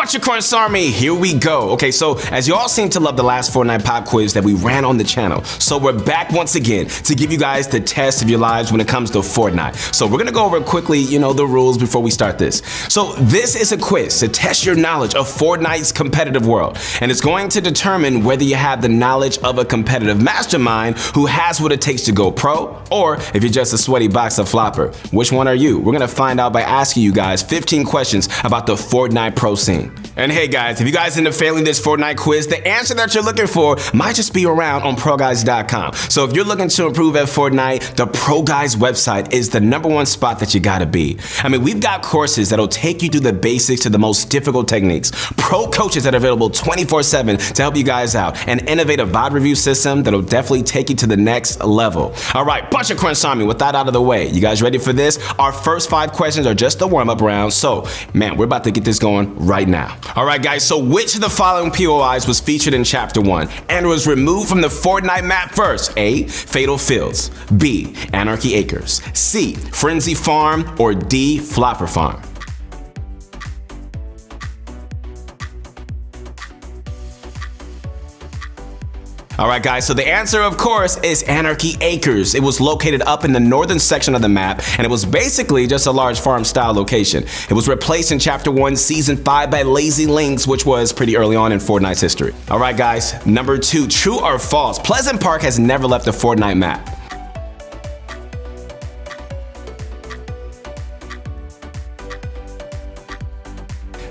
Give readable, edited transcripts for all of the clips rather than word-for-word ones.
Bunch of Crunch Army, here we go. Okay, so as you all seem to love the last Fortnite pop quiz that we ran on the channel, so we're back once again to give you guys the test of your lives when it comes to Fortnite. So we're gonna go over quickly, the rules before we start this. So this is a quiz to test your knowledge of Fortnite's competitive world, and it's going to determine whether you have the knowledge of a competitive mastermind who has what it takes to go pro, or if you're just a sweaty box of flopper. Which one are you? We're gonna find out by asking you guys 15 questions about the Fortnite pro scene. And hey guys, if you guys end up failing this Fortnite quiz, the answer that you're looking for might just be around on ProGuides.com. So if you're looking to improve at Fortnite, the Pro Guides website is the #1 spot that you gotta be. I mean, we've got courses that'll take you through the basics to the most difficult techniques, pro coaches that are available 24/7 to help you guys out, an innovative VOD review system that'll definitely take you to the next level. All right, Bunch of Crunch Army, with that out of the way, you guys ready for this? Our first 5 questions are just the warm-up round, so man, we're about to get this going right now. All right guys, so which of the following POIs was featured in Chapter 1 and was removed from the Fortnite map first? A, Fatal Fields, B, Anarchy Acres, C, Frenzy Farm, or D, Flopper Farm? All right guys, so the answer of course is Anarchy Acres. It was located up in the northern section of the map, and it was basically just a large farm style location. It was replaced in Chapter 1 Season 5 by Lazy Links, which was pretty early on in Fortnite's history. All right guys, number 2, true or false? Pleasant Park has never left the Fortnite map.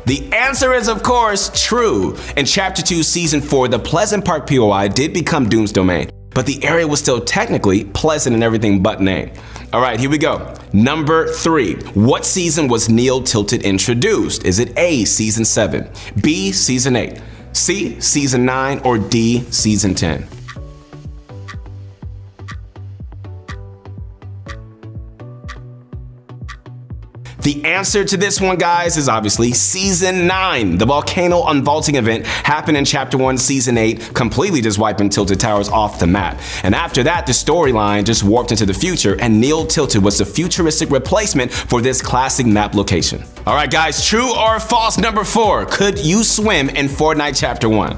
The answer is, of course, true. In Chapter 2, Season 4, the Pleasant Park POI did become Doom's Domain, but the area was still technically pleasant and everything but name. All right, here we go. Number 3, what season was Neil Tilted introduced? Is it A, Season 7, B, Season 8, C, Season 9, or D, Season 10? The answer to this one, guys, is obviously Season 9. The volcano unvaulting event happened in Chapter 1, Season 8, completely just wiping Tilted Towers off the map. And after that, the storyline just warped into the future, and Neil Tilted was the futuristic replacement for this classic map location. All right, guys, true or false? Number 4, could you swim in Fortnite Chapter 1?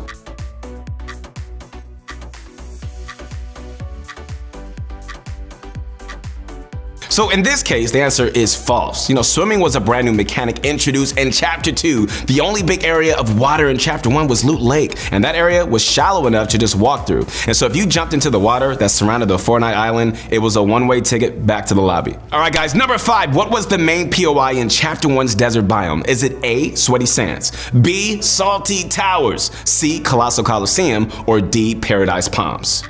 So in this case, the answer is false. Swimming was a brand new mechanic introduced in Chapter 2. The only big area of water in Chapter 1 was Loot Lake, and that area was shallow enough to just walk through. And so if you jumped into the water that surrounded the Fortnite island, it was a one-way ticket back to the lobby. All right, guys, number 5, what was the main POI in Chapter 1's desert biome? Is it A, Sweaty Sands, B, Salty Towers, C, Colossal Coliseum, or D, Paradise Palms?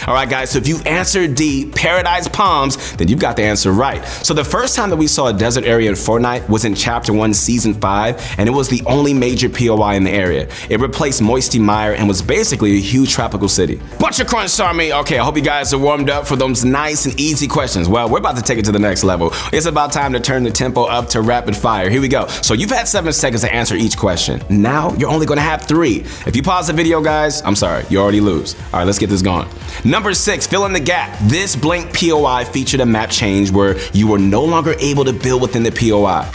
All right guys, so if you answered D, Paradise Palms, then you've got the answer right. So the first time that we saw a desert area in Fortnite was in Chapter 1 Season 5, and it was the only major POI in the area. It replaced Moisty Mire and was basically a huge tropical city. Bunch of Crunch Army. Okay, I hope you guys are warmed up for those nice and easy questions. Well, we're about to take it to the next level. It's about time to turn the tempo up to rapid fire. Here we go. So you've had 7 seconds to answer each question. Now you're only gonna have 3. If you pause the video, guys, I'm sorry, you already lose. All right, let's get this going. Number 6, fill in the gap. This blank POI featured a map change where you were no longer able to build within the POI.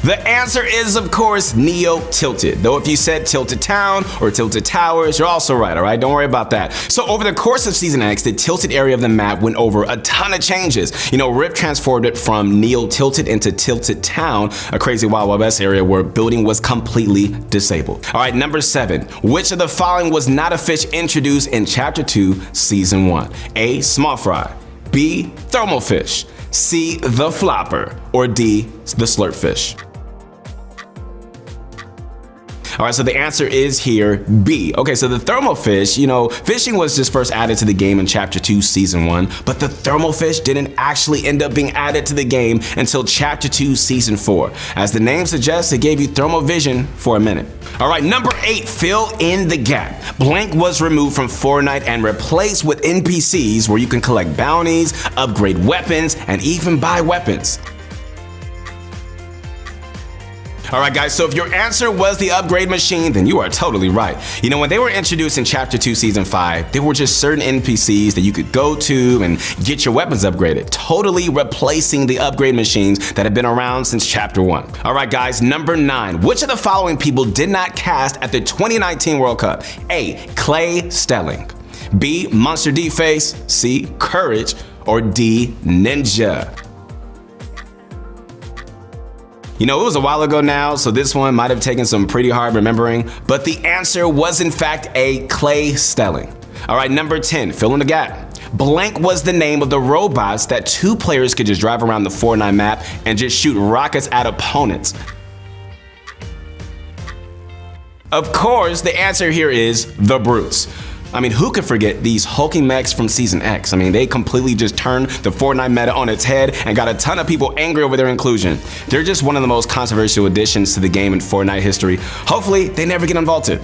The answer is, of course, Neo Tilted. Though if you said Tilted Town or Tilted Towers, you're also right, all right? Don't worry about that. So over the course of Season X, the tilted area of the map went over a ton of changes. Rip transformed it from Neo Tilted into Tilted Town, a crazy Wild Wild West area where building was completely disabled. All right, number 7. Which of the following was not a fish introduced in Chapter 2, Season 1? A, Small Fry, B, Thermal Fish, C, the Flopper, or D, the Slurp Fish? All right, so the answer is here, B. Okay, so the thermal fish, fishing was just first added to the game in Chapter 2, Season 1, but the thermal fish didn't actually end up being added to the game until Chapter 2, Season 4. As the name suggests, it gave you thermal vision for a minute. All right, number 8, fill in the gap. Blank was removed from Fortnite and replaced with NPCs where you can collect bounties, upgrade weapons, and even buy weapons. All right, guys, so if your answer was the upgrade machine, then you are totally right. You know, when they were introduced in Chapter 2, Season 5, there were just certain NPCs that you could go to and get your weapons upgraded, totally replacing the upgrade machines that have been around since Chapter 1. All right, guys, number 9. Which of the following people did not cast at the 2019 World Cup? A. Clay Stelling. B. Monster D-Face. C. Courage. Or D. Ninja. You know, it was a while ago now, so this one might have taken some pretty hard remembering, but the answer was in fact A. Clay Stelling. All right, number 10, fill in the gap. Blank was the name of the robots that 2 players could just drive around the Fortnite map and just shoot rockets at opponents. Of course, the answer here is the Brutes. I mean, who could forget these hulking mechs from Season X? I mean, they completely just turned the Fortnite meta on its head and got a ton of people angry over their inclusion. They're just one of the most controversial additions to the game in Fortnite history. Hopefully, they never get unvaulted.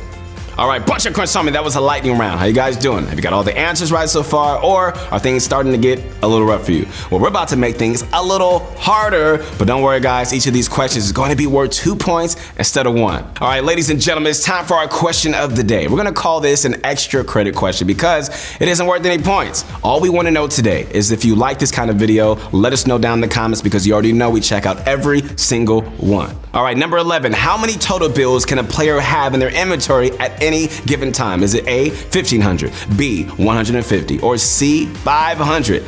All right, bunch of crunch on me. That was a lightning round. How you guys doing? Have you got all the answers right so far, or are things starting to get a little rough for you? Well, we're about to make things a little harder, but don't worry, guys. Each of these questions is going to be worth 2 points instead of 1. All right, ladies and gentlemen, it's time for our question of the day. We're going to call this an extra credit question because it isn't worth any points. All we want to know today is if you like this kind of video, let us know down in the comments because you already know we check out every single one. All right, number 11. How many total bills can a player have in their inventory at any given time? Is it A, 1,500, B, 150, or C, 500?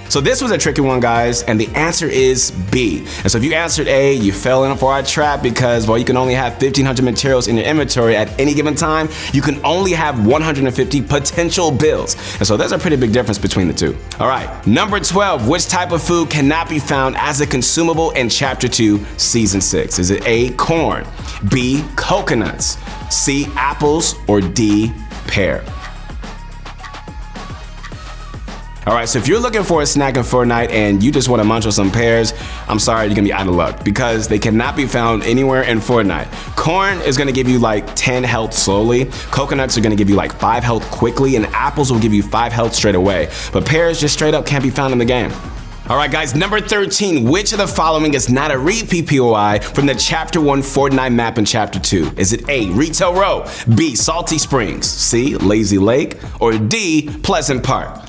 So this was a tricky one, guys, and the answer is B. And so if you answered A, you fell in for our trap because, well, you can only have 1,500 materials in your inventory at any given time. You can only have 150 potential bills. And so there's a pretty big difference between the two. All right, number 12, which type of food cannot be found as a consumable in Chapter 2, Season 6? Is it A, corn, B, coconuts, C, apples, or D, pear? All right, so if you're looking for a snack in Fortnite and you just want to munch on some pears, I'm sorry, you're gonna be out of luck because they cannot be found anywhere in Fortnite. Corn is gonna give you like 10 health slowly, coconuts are gonna give you like 5 health quickly, and apples will give you 5 health straight away. But pears just straight up can't be found in the game. All right, guys, number 13, which of the following is not a repeat POI from the Chapter 1 Fortnite map in Chapter 2? Is it A, Retail Row, B, Salty Springs, C, Lazy Lake, or D, Pleasant Park?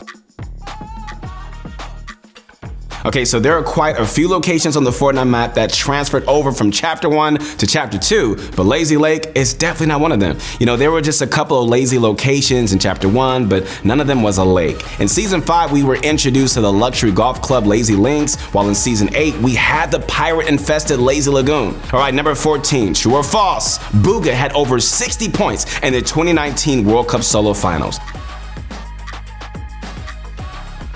Okay, so there are quite a few locations on the Fortnite map that transferred over from Chapter 1 to Chapter 2, but Lazy Lake is definitely not one of them. You know, there were just a couple of lazy locations in Chapter 1, but none of them was a lake. In Season 5, we were introduced to the luxury golf club Lazy Links, while in Season 8, we had the pirate-infested Lazy Lagoon. All right, number 14, true or false? Booga had over 60 points in the 2019 World Cup Solo Finals.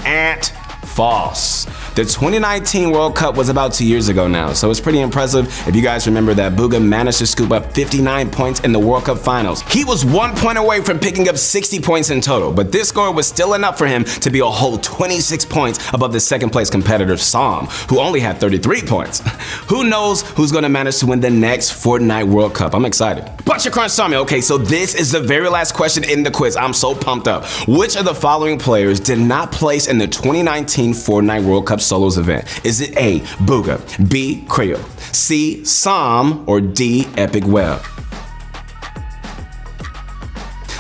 And false. The 2019 World Cup was about 2 years ago now, so it's pretty impressive if you guys remember that Booga managed to scoop up 59 points in the World Cup Finals. He was 1 point away from picking up 60 points in total, but this score was still enough for him to be a whole 26 points above the second place competitor Sam, who only had 33 points. Who knows who's gonna manage to win the next Fortnite World Cup? I'm excited. Bunch of crunch on me. Okay, so this is the very last question in the quiz. I'm so pumped up. Which of the following players did not place in the 2019 Fortnite World Cup Solos event? Is it A, Booga, B, Creole, C, Sam, or D, Epic Whale?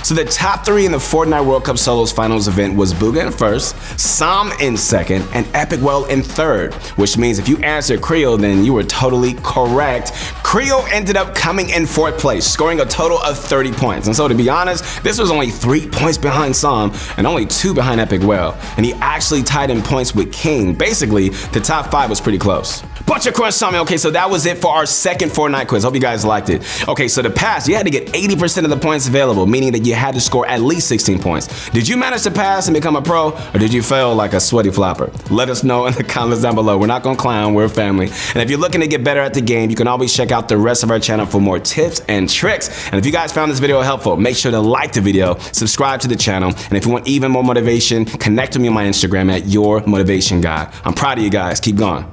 So the top 3 in the Fortnite World Cup Solos Finals event was Booga in first, Sam in second, and Epic Whale in third, which means if you answered Creole, then you were totally correct. Creole ended up coming in 4th place, scoring a total of 30 points. And so to be honest, this was only 3 points behind Sam and only 2 behind Epic Whale. And he actually tied in points with King. Basically, the top 5 was pretty close. Bunch of crunch on me. Okay, so that was it for our second Fortnite quiz. Hope you guys liked it. Okay, so to pass, you had to get 80% of the points available, meaning that you had to score at least 16 points. Did you manage to pass and become a pro, or did you fail like a sweaty flopper? Let us know in the comments down below. We're not gonna clown, we're a family. And if you're looking to get better at the game, you can always check out the rest of our channel for more tips and tricks. And if you guys found this video helpful, make sure to like the video, subscribe to the channel, and if you want even more motivation, connect with me on my Instagram at YourMotivationGuy. I'm proud of you guys. Keep going.